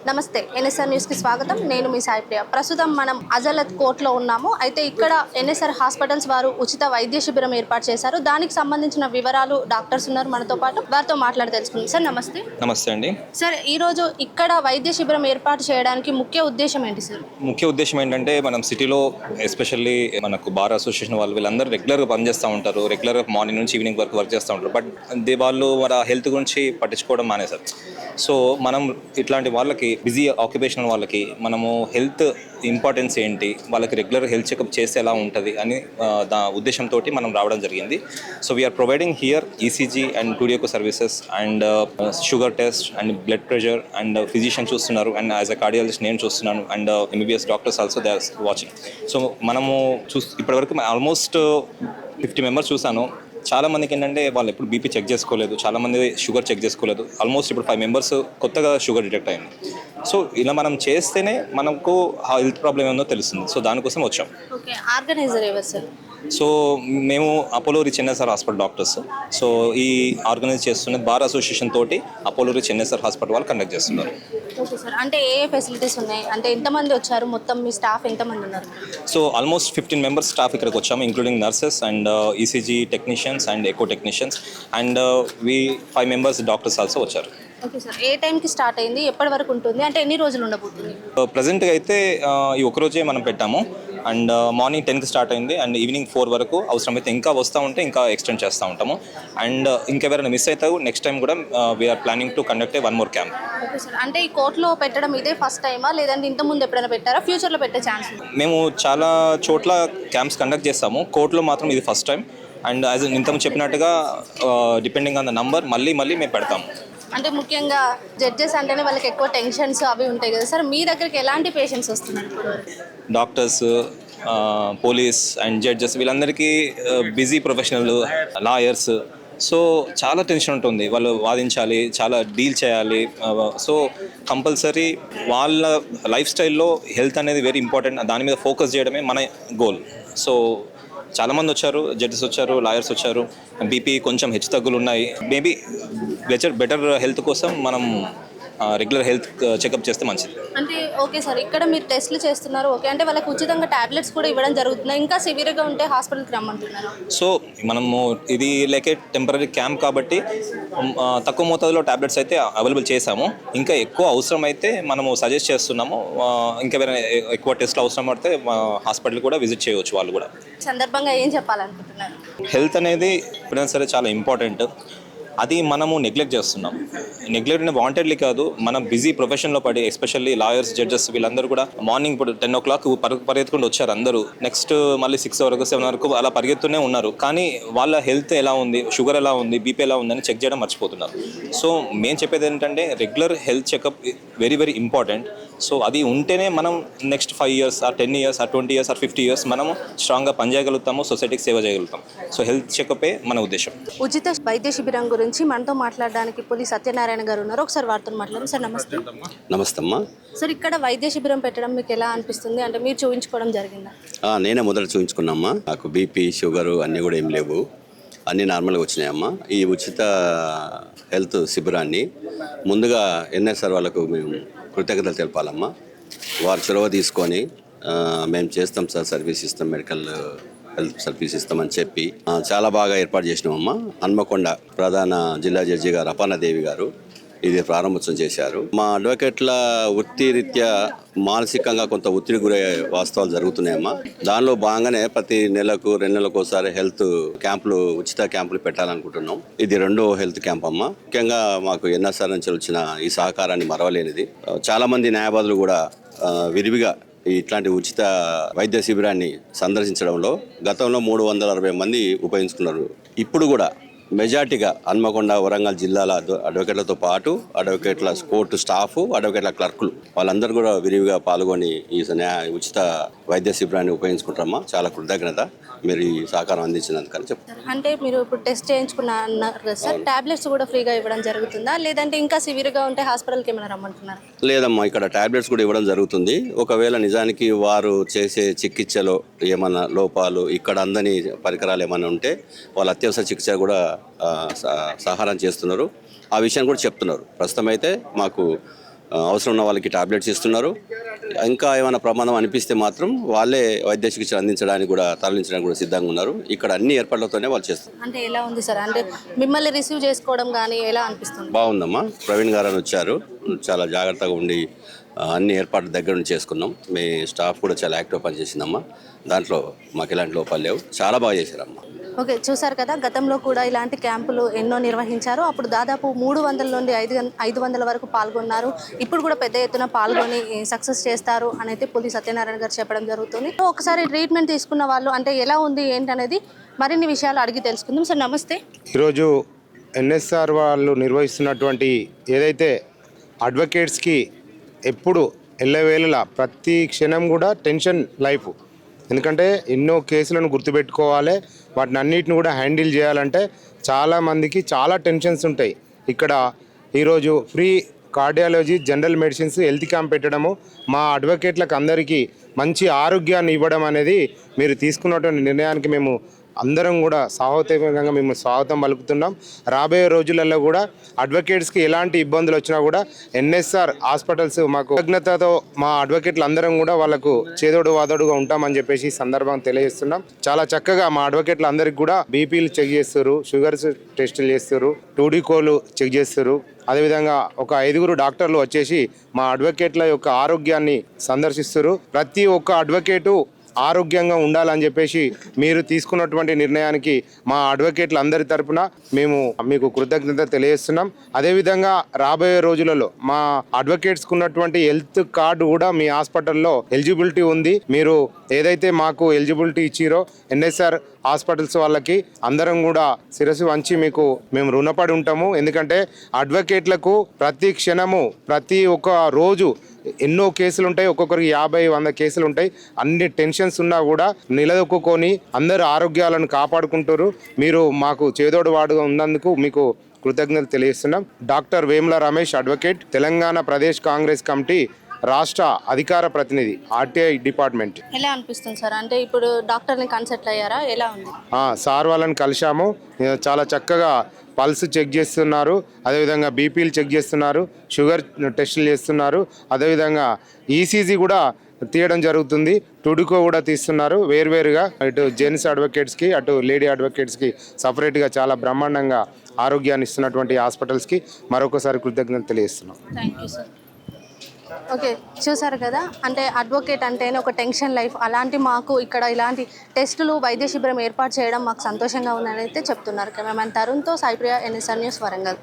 నమస్తే NSR news కి స్వాగతం. నేను మీ సాయిప్రియ. ప్రస్తుతం మనం అజలత్ కోర్టులో ఉన్నాము. అయితే ఇక్కడ ఎన్ఎస్ఆర్ హాస్పిటల్స్ వారు ఉచిత వైద్య శిబిరం ఏర్పాటు చేశారు. దానికి సంబంధించిన వివరాలు డాక్టర్స్ ఉన్నారు మనతో పాటు, వారితో మాట్లాడి తెలుసుకుందాం. సార్ నమస్తే. నమస్తే అండి. సార్ ఈ రోజు ఇక్కడ వైద్య శిబిరం ఏర్పాటు చేయడానికి ముఖ్య ఉద్దేశం ఏంటి సార్? ముఖ్య ఉద్దేశం ఏంటంటే మనం సిటీలో ఎస్పెషల్లీ మనకు బార్ అసోసియేషన్ వీళ్ళందరూ రెగ్యులర్గా పనిచేస్తూ ఉంటారు. రెగ్యులర్గా మార్నింగ్ నుంచి ఈవినింగ్ వరకు వర్క్ చేస్తూ ఉంటారు. బట్ వాళ్ళు మన హెల్త్ గురించి పట్టించుకోవడం మానేశారు. సో మనం ఇట్లాంటి వాళ్ళకి బిజీ ఆక్యుపేషనల్ వాళ్ళకి మనము హెల్త్ ఇంపార్టెన్స్ ఏంటి, వాళ్ళకి రెగ్యులర్ హెల్త్ చెకప్ చేస్తే ఎలా ఉంటుంది అని ఉద్దేశంతో మనం రావడం జరిగింది. So we are providing here ECG and two D echo services and sugar test and blood pressure and physician చూస్తున్నారు అండ్ యాజ్ అ కార్డియాలజిస్ట్ నేను చూస్తున్నాను and MBBS doctors also they are watching. So మనము ఇప్పటివరకు ఆల్మోస్ట్ 50 మెంబర్స్ చూసాను. చాలా మందికి ఏంటంటే వాళ్ళు ఎప్పుడు బీపీ చెక్ చేసుకోలేదు, చాలామంది షుగర్ చెక్ చేసుకోలేదు. ఆల్మోస్ట్ ఇప్పుడు 5 మెంబర్స్ కొత్తగా షుగర్ డిటెక్ట్ అయింది. సో ఇలా మనం చేస్తేనే మనకు హెల్త్ ప్రాబ్లం ఏందో తెలుస్తుంది. సో దానికోసం వచ్చాం. ఓకే, ఆర్గనైజర్ ఎవరు సార్? సో మేము Apollo Chennai hospital doctors. So ఈ ఆర్గనైజ్ చేస్తున్నది బార్ అసోసియేషన్ తోటి అపోలో చెన్నై హాస్పిటల్ వాళ్ళు కండక్ట్ చేస్తున్నారు. ఓకే సార్, అంటే ఏ ఫెసిలిటీస్ ఉన్నాయి, అంటే ఎంతమంది వచ్చారు, మొత్తం మీ స్టాఫ్ ఎంతమంది ఉన్నారు? సో ఆల్మోస్ట్ 15 మెంబర్స్ స్టాఫ్ ఇక్కడికి వచ్చాము, including nurses and ECG technicians and echo technicians and 5 members doctors also వచ్చారు. ఓకే సార్, ఏ టైంకి స్టార్ట్ అయింది, ఎప్పటి వరకు ఉంటుంది, అంటే ఎన్ని రోజులు ఉండబోతుంది? ప్రజెంట్గా అయితే ఈ ఒకరోజే మనం పెట్టాము అండ్ మార్నింగ్ 10కి స్టార్ట్ అయింది అండ్ ఈవినింగ్ 4 వరకు. అవసరమైతే ఇంకా వస్తూ ఉంటే ఇంకా ఎక్స్టెండ్ చేస్తూ ఉంటాము అండ్ ఇంకెవరైనా మిస్ అవుతావు నెక్స్ట్ టైం కూడా we are planning to conduct 1 more camp. Okay sir, అంటే ఈ కోర్టులో పెట్టడం ఇదే ఫస్ట్ టైమా, లేదంటే ఇంతకుముందు ఎప్పుడైనా పెట్టారా, ఫ్యూచర్లో పెట్టే ఛాన్స్? మేము చాలా చోట్ల క్యాంప్స్ కండక్ట్ చేస్తాము, కోర్టులో మాత్రం ఇది ఫస్ట్ టైం అండ్ యాజ్ ఇంతకు చెప్పినట్టుగా డిపెండింగ్ ఆన్ ద నంబర్ మళ్ళీ మేము పెడతాము. అంటే ముఖ్యంగా జడ్జెస్ అంటేనే వాళ్ళకి ఎక్కువ టెన్షన్స్ అవి ఉంటాయి కదా సార్, మీ దగ్గరికి ఎలాంటి పేషెంట్స్ వస్తున్నారు? డాక్టర్స్, పోలీస్ అండ్ జడ్జెస్ వీళ్ళందరికీ బిజీ ప్రొఫెషనల్, లాయర్స్. సో చాలా టెన్షన్ ఉంటుంది, వాళ్ళు వాదించాలి, చాలా డీల్ చేయాలి. సో కంపల్సరీ వాళ్ళ లైఫ్ స్టైల్లో హెల్త్ అనేది వెరీ ఇంపార్టెంట్, దాని మీద ఫోకస్ చేయడమే మన గోల్. సో చాలామంది వచ్చారు, జడ్జెస్ వచ్చారు, లాయర్స్ వచ్చారు. బీపీ కొంచెం హెచ్చు తగ్గులు ఉన్నాయి. మేబీ బెటర్ హెల్త్ కోసం మనం రెగ్యులర్ హెల్త్ చెకప్ చేస్తే మంచిది. అంటే ఓకే సార్, ఇక్కడ మీరు టెస్ట్లు చేస్తున్నారు, ఓకే, అంటే వాళ్ళకి ఉచితంగా టాబ్లెట్స్ కూడా ఇవ్వడం జరుగుతుంది, ఇంకా సివియర్గా ఉంటే హాస్పిటల్కి రమ్మంటున్నారు. సో మనము ఇది లైక్ టెంపరీ క్యాంప్ కాబట్టి తక్కువ మోతాదులో టాబ్లెట్స్ అయితే అవైలబుల్ చేసాము. ఇంకా ఎక్కువ అవసరం అయితే మనము సజెస్ట్ చేస్తున్నాము. ఇంకా వేరే ఎక్కువ టెస్ట్లు అవసరం పడితే హాస్పిటల్ కూడా విజిట్ చేయవచ్చు వాళ్ళు కూడా. సందర్భంగా ఏం చెప్పాలనుకుంటున్నారు? హెల్త్ అనేది ఎప్పుడైనా సరే చాలా ఇంపార్టెంట్. అది మనము నెగ్లెక్ట్ చేస్తున్నాం. నెగ్లెక్ట్ వాంటెడ్లీ కాదు, మనం బిజీ ప్రొఫెషన్లో పడి ఎస్పెషల్లీ లాయర్స్, జడ్జెస్ వీళ్ళందరూ కూడా మార్నింగ్ ఇప్పుడు 10 o'clock పరిగెత్తుకుంటూ వచ్చారు అందరూ. నెక్స్ట్ మళ్ళీ 6 వరకు 7 వరకు అలా పరిగెత్తునే ఉన్నారు. కానీ వాళ్ళ హెల్త్ ఎలా ఉంది, షుగర్ ఎలా ఉంది, బీపీ ఎలా ఉందని చెక్ చేయడం మర్చిపోతున్నారు. సో మేము చెప్పేది ఏంటంటే regular health checkup very very important. So అది ఉంటేనే మనం next 5 years or 10 years or 20 years or 50 years మనము స్ట్రాంగ్గా పనిచేయగలుగుతాము, సొసైటీకి సేవ చేయగలుగుతాం. సో హెల్త్ చెకపే మన ఉద్దేశం. ఉచిత వైద్య శిబిరం గురించి మనతో మాట్లాడడానికి పులి సత్యనారాయణ గారు ఉన్నారు. ఒకసారి వారితో మాట్లాడండి. సార్ నమస్తే. నమస్తే అమ్మా. సార్ ఇక్కడ వైద్య శిబిరం పెట్టడం మీకు ఎలా అనిపిస్తుంది, అంటే మీరు చూపించుకోవడం జరిగిందా? నేనే మొదట చూపించుకున్నామ్మా. నాకు బీపీ, షుగరు అన్నీ కూడా ఏం లేవు, అన్నీ నార్మల్గా వచ్చినాయమ్మా. ఈ ఉచిత హెల్త్ శిబిరాన్ని ముందుగా ఎన్ఎస్ఆర్ వాళ్ళకు మేము కృతజ్ఞతలు తెలపాలమ్మా. వారు చొరవ తీసుకొని మేము చేస్తాం సార్, సర్వీస్ ఇస్తాం, మెడికల్ హెల్త్ సర్వీస్ ఇస్తామని చెప్పి చాలా బాగా ఏర్పాటు చేసినామమ్మా. హన్మకొండ ప్రధాన జిల్లా జడ్జి గారు అపర్ణదేవి గారు ఇది ప్రారంభోత్సవం చేశారు. మా అడ్వకేట్ల వృత్తిరీత్యా మానసికంగా కొంత ఒత్తిడి గురయ్యే వాస్తవాలు జరుగుతున్నాయమ్మా. దానిలో భాగంగానే ప్రతి నెలకు 2 నెలలకు ఒకసారి హెల్త్ క్యాంపులు, ఉచిత క్యాంపులు పెట్టాలనుకుంటున్నాం. ఇది 2వ హెల్త్ క్యాంప్ అమ్మా. ముఖ్యంగా మాకు ఎన్ఎస్ఆర్ నుంచి వచ్చిన ఈ సహకారాన్ని మరవలేనిది. చాలా మంది న్యాయవాదులు కూడా విరివిగా ఇట్లాంటి ఉచిత వైద్య శిబిరాన్ని సందర్శించడంలో గతంలో 360 మంది ఉపయోగించుకున్నారు. ఇప్పుడు కూడా మెజార్టీగా హన్మకొండ, వరంగల్ జిల్లాల అడ్వకేట్లతో పాటు అడ్వకేట్ల కోర్టు స్టాఫ్, అడ్వకేట్ల క్లర్కులు వాళ్ళందరూ కూడా విరివిగా పాల్గొని ఈ ఉచిత వైద్య శిబిరాన్ని ఉపయోగించుకుంటారమ్మా. చాలా కృతజ్ఞత మీరు ఈ సహకారం అందించినందుకని చెప్తారు. అంటే మీరు ఇప్పుడు టెస్ట్ చేయించుకున్న అన్నారు కదా సార్, టాబ్లెట్స్ కూడా ఫ్రీగా ఇవ్వడం జరుగుతుందా, లేదంటే ఇంకా సివియర్గా ఉంటే హాస్పిటల్కి ఏమైనా రమ్మంటున్నారు? లేదమ్మా, ఇక్కడ టాబ్లెట్స్ కూడా ఇవ్వడం జరుగుతుంది. ఒకవేళ నిజానికి వారు చేసే చికిత్సలో ఏమన్నా లోపాలు, ఇక్కడ అందని పరికరాలు ఏమైనా ఉంటే వాళ్ళ అత్యవసర చికిత్స కూడా సహాయం చేస్తున్నారు. ఆ విషయాన్ని కూడా చెప్తున్నారు. ప్రస్తుతం అయితే మాకు అవసరం ఉన్న వాళ్ళకి టాబ్లెట్స్ ఇస్తున్నారు. ఇంకా ఏమైనా ప్రమాదం అనిపిస్తే మాత్రం వాళ్ళే వైద్య చికిత్స అందించడానికి కూడా తరలించడానికి కూడా సిద్ధంగా ఉన్నారు. ఇక్కడ అన్ని ఏర్పాట్లతోనే వాళ్ళు చేస్తారు. అంటే ఎలా ఉంది సార్, అంటే మిమ్మల్ని రిసీవ్ చేసుకోవడం కానీ ఎలా అనిపిస్తుంది? బాగుందమ్మా. ప్రవీణ్ గారు అని వచ్చారు, చాలా జాగ్రత్తగా ఉండి అన్ని ఏర్పాట్లు దగ్గర నుంచి చేసుకున్నాం. మీ స్టాఫ్ కూడా చాలా యాక్టివ్ పనిచేసిందమ్మా. దాంట్లో మాకు ఎలాంటి లోపాలు లేవు, చాలా బాగా చేశారమ్మా. ఓకే, చూసారు కదా, గతంలో కూడా ఇలాంటి క్యాంపులు ఎన్నో నిర్వహించారు. అప్పుడు దాదాపు 300 నుండి 500 వరకు పాల్గొన్నారు. ఇప్పుడు కూడా పెద్ద ఎత్తున పాల్గొని సక్సెస్ చేస్తారు అని అయితే పులి సత్యనారాయణ గారు చెప్పడం జరుగుతుంది. ఒకసారి ట్రీట్మెంట్ తీసుకున్న వాళ్ళు అంటే ఎలా ఉంది ఏంటనేది మరిన్ని విషయాలు అడిగి తెలుసుకుందాం. సార్ నమస్తే. ఈరోజు ఎన్ఎస్ఆర్ వాళ్ళు నిర్వహిస్తున్నటువంటి ఏదైతే అడ్వకేట్స్కి ఎప్పుడు ఎల్లవేళలా ప్రతి క్షణం కూడా టెన్షన్ లైఫ్. ఎందుకంటే ఎన్నో కేసులను గుర్తుపెట్టుకోవాలి, వాటిని అన్నిటిని కూడా హ్యాండిల్ చేయాలంటే చాలామందికి చాలా టెన్షన్స్ ఉంటాయి. ఇక్కడ ఈరోజు free cardiology, general medicines, health camp పెట్టడము, మా అడ్వకేట్లకు అందరికీ మంచి ఆరోగ్యాన్ని ఇవ్వడం అనేది మీరు తీసుకున్నటువంటి నిర్ణయానికి మేము అందరం కూడా సాహోతకంగా మేము స్వాగతం పలుకుతున్నాం. రాబోయే రోజులలో కూడా అడ్వకేట్స్కి ఎలాంటి ఇబ్బందులు వచ్చినా కూడా ఎన్ఎస్ఆర్ హాస్పిటల్స్ మాకు కృతజ్ఞతతో మా అడ్వకేట్లు అందరం కూడా వాళ్ళకు చేదోడు వాదోడుగా ఉంటామని చెప్పేసి సందర్భం తెలియజేస్తున్నాం. చాలా చక్కగా మా అడ్వకేట్లు అందరికి కూడా బీపీలు చెక్ చేస్తారు, షుగర్స్ టెస్టులు చేస్తారు, టూడీకోలు చెక్ చేస్తారు. అదేవిధంగా ఒక 5 డాక్టర్లు వచ్చేసి మా అడ్వకేట్ల యొక్క ఆరోగ్యాన్ని సందర్శిస్తారు. ప్రతి ఒక్క అడ్వకేటు ఆరోగ్యంగా ఉండాలని చెప్పేసి మీరు తీసుకున్నటువంటి నిర్ణయానికి మా అడ్వకేట్ల అందరి తరపున మేము మీకు కృతజ్ఞత తెలియజేస్తున్నాం. అదేవిధంగా రాబోయే రోజులలో మా అడ్వకేట్స్కి ఉన్నటువంటి హెల్త్ కార్డు కూడా మీ హాస్పిటల్లో ఎలిజిబిలిటీ ఉంది. మీరు ఏదైతే మాకు ఎలిజిబిలిటీ ఇచ్చిరో ఎన్ఎస్ఆర్ హాస్పిటల్స్ వాళ్ళకి అందరం కూడా శిరస్సు వంచి మీకు మేము రుణపడి ఉంటాము. ఎందుకంటే అడ్వకేట్లకు ప్రతి క్షణము ప్రతి ఒక్క రోజు ఎన్నో కేసులు ఉంటాయి, ఒక్కొక్కరికి 50-100 కేసులు ఉంటాయి. అన్ని టెన్షన్స్ ఉన్నా కూడా నిలదొక్కుని అందరు ఆరోగ్యాలను కాపాడుకుంటారు. మీరు మాకు చేదోడు వాడుగా ఉన్నందుకు మీకు కృతజ్ఞతలు తెలియజేస్తున్నాం. Doctor Vemula Ramesh, advocate, Telangana Pradesh Congress committee రాష్ట్ర అధికార ప్రతినిధి, ఆర్టీఐ డిపార్ట్మెంట్. ఎలా అనిపిస్తుంది సార్, అంటే ఇప్పుడు డాక్టర్ని కన్సల్ట్ అయ్యారా, ఎలా ఉంది? సార్ వాళ్ళని కలిశాము, చాలా చక్కగా పల్స్ చెక్ చేస్తున్నారు, అదేవిధంగా బీపీలు చెక్ చేస్తున్నారు, షుగర్ టెస్టులు చేస్తున్నారు, అదేవిధంగా ఈసీజీ కూడా తీయడం జరుగుతుంది, టుడుకో కూడా తీస్తున్నారు. వేరువేరుగా ఇటు జెంట్స్ అడ్వకేట్స్కి అటు లేడీ అడ్వకేట్స్కి సపరేట్గా చాలా బ్రహ్మాండంగా ఆరోగ్యాన్ని ఇస్తున్నటువంటి హాస్పిటల్స్కి మరొకసారి కృతజ్ఞతలు తెలియజేస్తున్నాం. Thank you sir. ఓకే, చూసారు కదా, అంటే అడ్వకేట్ అంటేనే ఒక టెన్షన్ లైఫ్. అలాంటి మాకు ఇక్కడ ఇలాంటి టెస్టులు, వైద్య శిబిరం ఏర్పాటు చేయడం మాకు సంతోషంగా ఉందని అయితే చెప్తున్నారు. కెమెరామెన్ తరుణ్తో సాయిప్రియ, ఎన్ఎస్ఆర్ న్యూస్, వరంగల్.